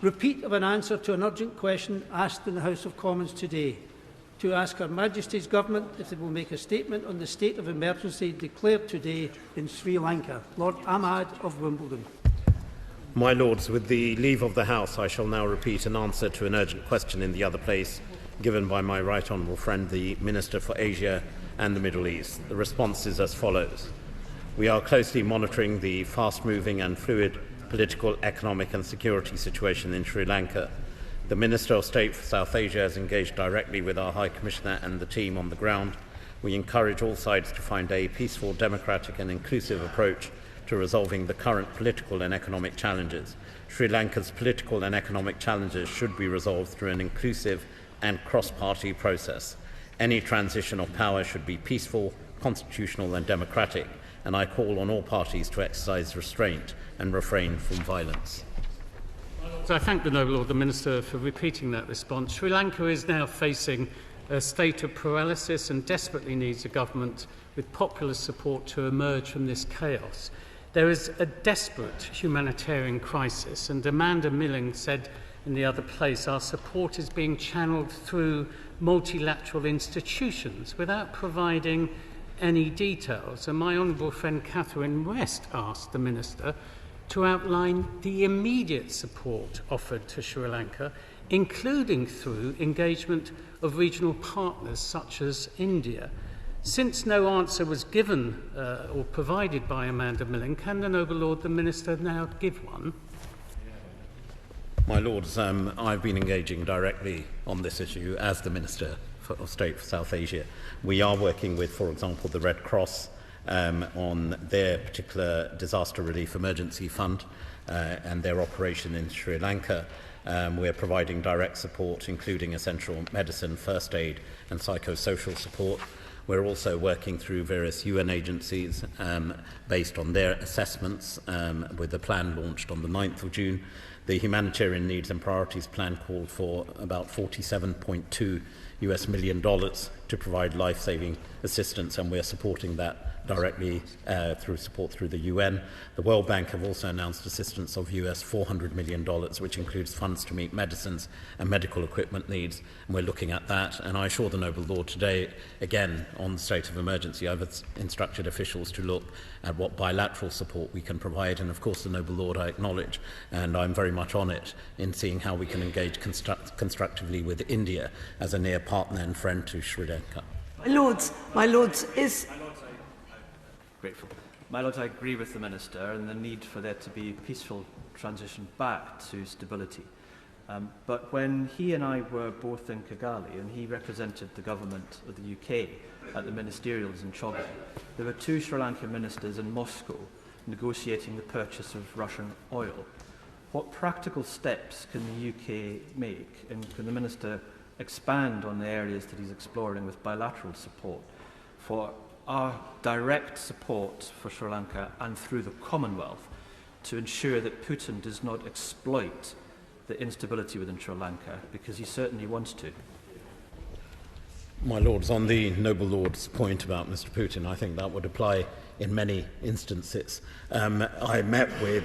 repeat of an answer to an urgent question asked in the House of Commons today, to ask Her Majesty's Government if they will make a statement on the state of emergency declared today in Sri Lanka. Lord Ahmad of Wimbledon. My Lords, with the leave of the House, I shall now repeat an answer to an urgent question in the other place given by my right honourable friend, the Minister for Asia and the Middle East. The response is as follows. We are closely monitoring the fast-moving and fluid political, economic and security situation in Sri Lanka. The Minister of State for South Asia has engaged directly with our High Commissioner and the team on the ground. We encourage all sides to find a peaceful, democratic and inclusive approach to resolving the current political and economic challenges. Sri Lanka's political and economic challenges should be resolved through an inclusive and cross-party process. Any transition of power should be peaceful, constitutional and democratic, and I call on all parties to exercise restraint and refrain from violence. So I thank the Noble Lord the Minister for repeating that response. Sri Lanka is now facing a state of paralysis and desperately needs a government with popular support to emerge from this chaos. There is a desperate humanitarian crisis, and Amanda Milling said in the other place, our support is being channeled through multilateral institutions without providing any details. And my honourable friend Catherine West asked the Minister to outline the immediate support offered to Sri Lanka, including through engagement of regional partners such as India. Since no answer was given or provided by Amanda Milling, can the Noble Lord the Minister now give one? My Lords, I've been engaging directly on this issue as the Minister of State for South Asia. We are working with, for example, the Red Cross on their particular disaster relief emergency fund and their operation in Sri Lanka. We're providing direct support, including essential medicine, first aid and psychosocial support. We're also working through various UN agencies based on their assessments with the plan launched on the 9th of June. The Humanitarian Needs and Priorities Plan called for about $47.2 million to provide life-saving assistance, and we're supporting that directly through support through the UN. The World Bank have also announced assistance of $400 million, which includes funds to meet medicines and medical equipment needs, and we're looking at that. And I assure the Noble Lord today, again, on the state of emergency, I've instructed officials to look at what bilateral support we can provide, and of course the Noble Lord I acknowledge, and I'm very much on it, in seeing how we can engage constructively with India as a near partner and friend to Sri Lanka. My Lords, Grateful. My Lord, I agree with the Minister and the need for there to be a peaceful transition back to stability. But when he and I were both in Kigali and he represented the government of the UK at the ministerials in Chogha, there were two Sri Lankan ministers in Moscow negotiating the purchase of Russian oil. What practical steps can the UK make, and can the Minister expand on the areas that he's exploring with bilateral support for our direct support for Sri Lanka and through the Commonwealth to ensure that Putin does not exploit the instability within Sri Lanka, because he certainly wants to? My Lords, on the Noble Lord's point about Mr. Putin, I think that would apply in many instances. I met with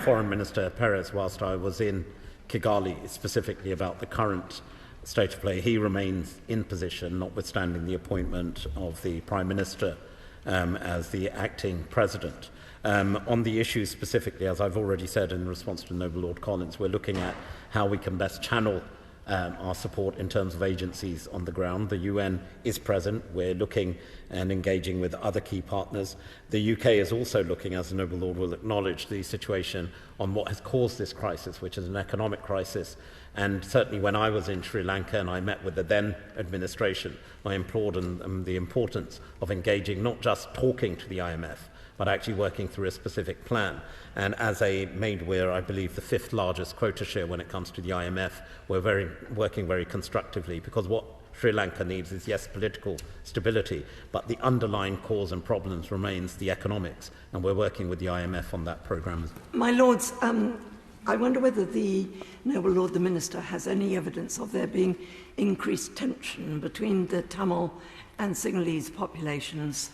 Foreign Minister Perez whilst I was in Kigali, specifically about the current state of play. He remains in position, notwithstanding the appointment of the Prime Minister as the acting President. On the issue specifically, as I've already said in response to Noble Lord Collins, we're looking at how we can best channel our support in terms of agencies on the ground. The UN is present. We're looking and engaging with other key partners. The UK is also looking, as the Noble Lord will acknowledge, the situation on what has caused this crisis, which is an economic crisis. And certainly when I was in Sri Lanka and I met with the then administration, I implored them the importance of engaging, not just talking to the IMF, but actually working through a specific plan. And as we're, I believe, the fifth largest quota share when it comes to the IMF, we're working very constructively, because what Sri Lanka needs is, yes, political stability, but the underlying cause and problems remains the economics, and we're working with the IMF on that programme. My Lords, I wonder whether the Noble Lord the Minister has any evidence of there being increased tension between the Tamil and Sinhalese populations.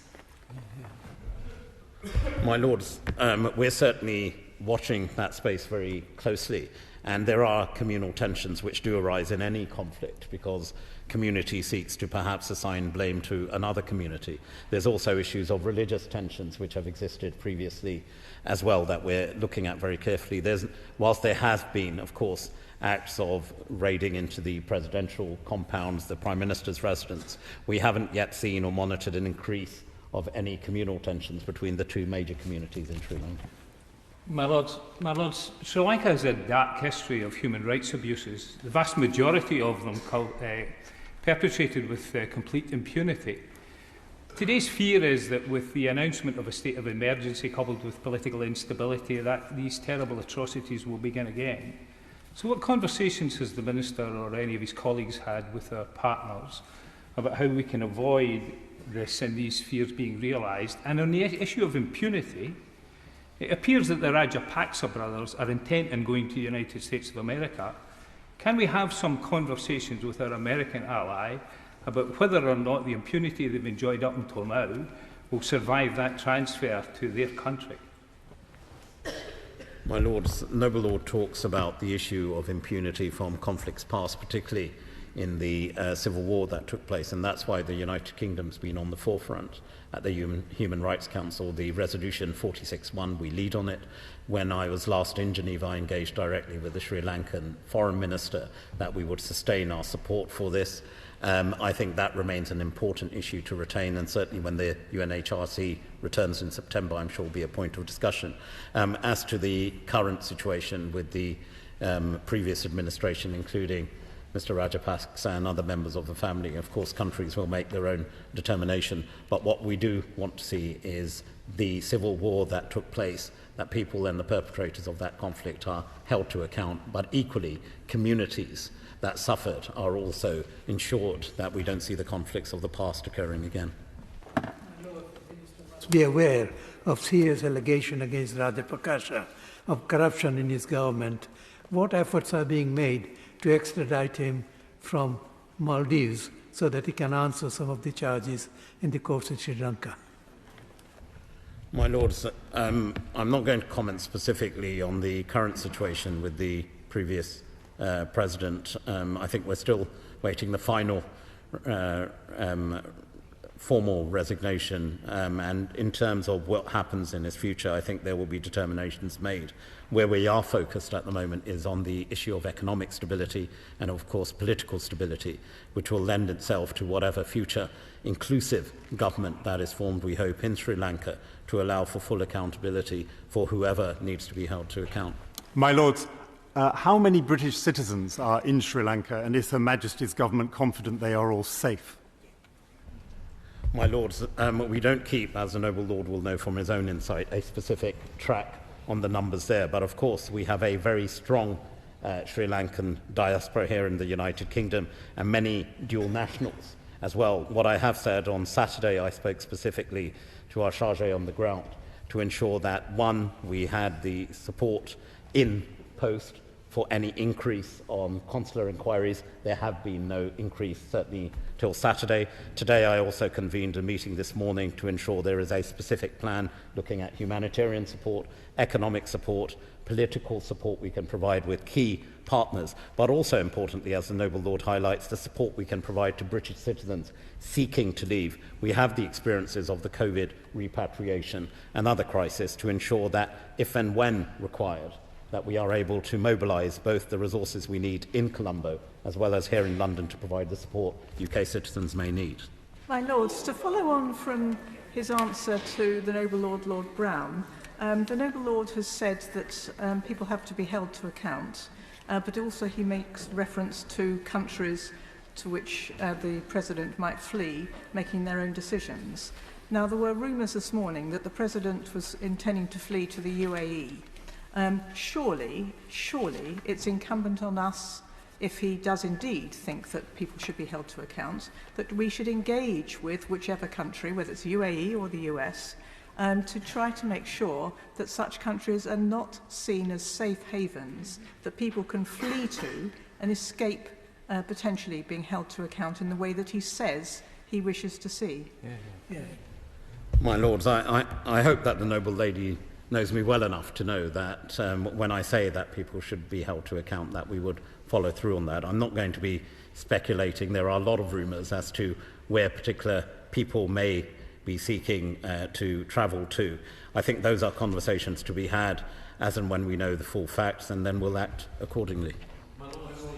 My Lords, we're certainly watching that space very closely. And there are communal tensions which do arise in any conflict because community seeks to perhaps assign blame to another community. There's also issues of religious tensions which have existed previously as well that we're looking at very carefully. Whilst there has been, of course, acts of raiding into the presidential compounds, the Prime Minister's residence, we haven't yet seen or monitored an increase of any communal tensions between the two major communities in Sri Lanka. My Lords, Sri Lanka has a dark history of human rights abuses, the vast majority of them perpetrated with complete impunity. Today's fear is that with the announcement of a state of emergency coupled with political instability, that these terrible atrocities will begin again. So what conversations has the Minister or any of his colleagues had with our partners about how we can avoid this and these fears being realised? And on the issue of impunity, it appears that the Rajapaksa brothers are intent on going to the United States of America. Can we have some conversations with our American ally about whether or not the impunity they've enjoyed up until now will survive that transfer to their country? My Lord's Noble Lord talks about the issue of impunity from conflicts past, particularly in the civil war that took place, and that's why the United Kingdom's been on the forefront at the Human Rights Council. The resolution 46.1, we lead on it. When I was last in Geneva, I engaged directly with the Sri Lankan Foreign Minister that we would sustain our support for this. I think that remains an important issue to retain, and certainly when the UNHRC returns in September, I'm sure will be a point of discussion. As to the current situation with the previous administration, including Mr. Rajapaksa and other members of the family, of course, countries will make their own determination. But what we do want to see is the civil war that took place, that people and the perpetrators of that conflict are held to account, but equally communities that suffered are also ensured that we don't see the conflicts of the past occurring again. Be aware of serious allegation against Rajapaksa of corruption in his government. What efforts are being made to extradite him from Maldives so that he can answer some of the charges in the courts in Sri Lanka? My Lords, I'm not going to comment specifically on the current situation with the previous President. I think we're still waiting the final formal resignation, and in terms of what happens in his future, I think there will be determinations made. Where we are focused at the moment is on the issue of economic stability and, of course, political stability, which will lend itself to whatever future inclusive government that is formed, we hope, in Sri Lanka, to allow for full accountability for whoever needs to be held to account. My Lords, how many British citizens are in Sri Lanka, and is Her Majesty's government confident they are all safe? My Lords, we don't keep, as the Noble Lord will know from his own insight, a specific track on the numbers there. But of course, we have a very strong Sri Lankan diaspora here in the United Kingdom and many dual nationals as well. What I have said on Saturday, I spoke specifically to our charge on the ground to ensure that, one, we had the support in post for any increase on consular inquiries. There have been no increase, certainly till Saturday. Today I also convened a meeting this morning to ensure there is a specific plan looking at humanitarian support, economic support, political support we can provide with key partners, but also importantly, as the Noble Lord highlights, the support we can provide to British citizens seeking to leave. We have the experiences of the COVID repatriation and other crises to ensure that if and when required, that we are able to mobilise both the resources we need in Colombo as well as here in London to provide the support UK citizens may need. My Lords, to follow on from his answer to the Noble Lord, Lord Brown, the Noble Lord has said that people have to be held to account, but also he makes reference to countries to which the President might flee, making their own decisions. Now, there were rumours this morning that the President was intending to flee to the UAE. Surely it's incumbent on us, if he does indeed think that people should be held to account, that we should engage with whichever country, whether it's UAE or the US, to try to make sure that such countries are not seen as safe havens that people can flee to and escape potentially being held to account in the way that he says he wishes to see. My Lords, I hope that the Noble Lady knows me well enough to know that when I say that people should be held to account, that we would follow through on that. I'm not going to be speculating. There are a lot of rumours as to where particular people may be seeking to travel to. I think those are conversations to be had as and when we know the full facts, and then we'll act accordingly.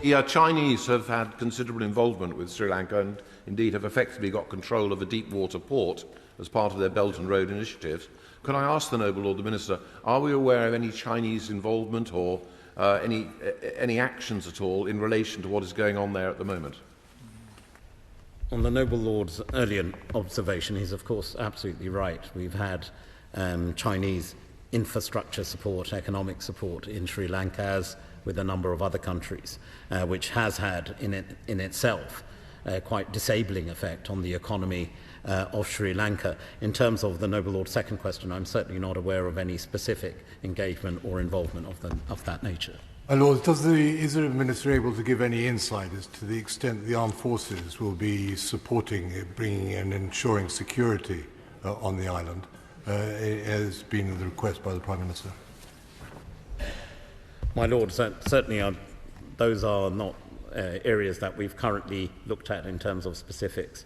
The Chinese have had considerable involvement with Sri Lanka and indeed have effectively got control of a deep water port as part of their Belt and Road initiatives. Can I ask the Noble Lord the Minister, are we aware of any Chinese involvement or any actions at all in relation to what is going on there at the moment? On the Noble Lord's earlier observation, he's of course absolutely right. We've had Chinese infrastructure support, economic support in Sri Lanka, as with a number of other countries, which has had in itself quite disabling effect on the economy of Sri Lanka. In terms of the Noble Lord's second question, I'm certainly not aware of any specific engagement or involvement of that nature. My Lord, is the Minister able to give any insight as to the extent the armed forces will be supporting, bringing and ensuring security on the island, as been the request by the Prime Minister? My Lord, certainly those are not areas that we've currently looked at in terms of specifics.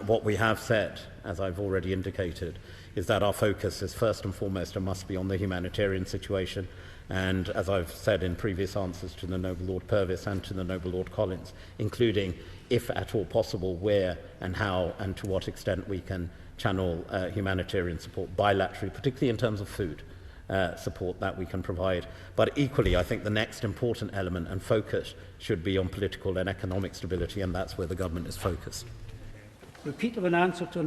What we have said, as I've already indicated, is that our focus is first and foremost and must be on the humanitarian situation. And as I've said in previous answers to the Noble Lord Purvis and to the Noble Lord Collins, including, if at all possible, where and how and to what extent we can channel humanitarian support bilaterally, particularly in terms of food support that we can provide. But equally, I think the next important element and focus should be on political and economic stability, and that's where the government is focused. Repeat of an answer to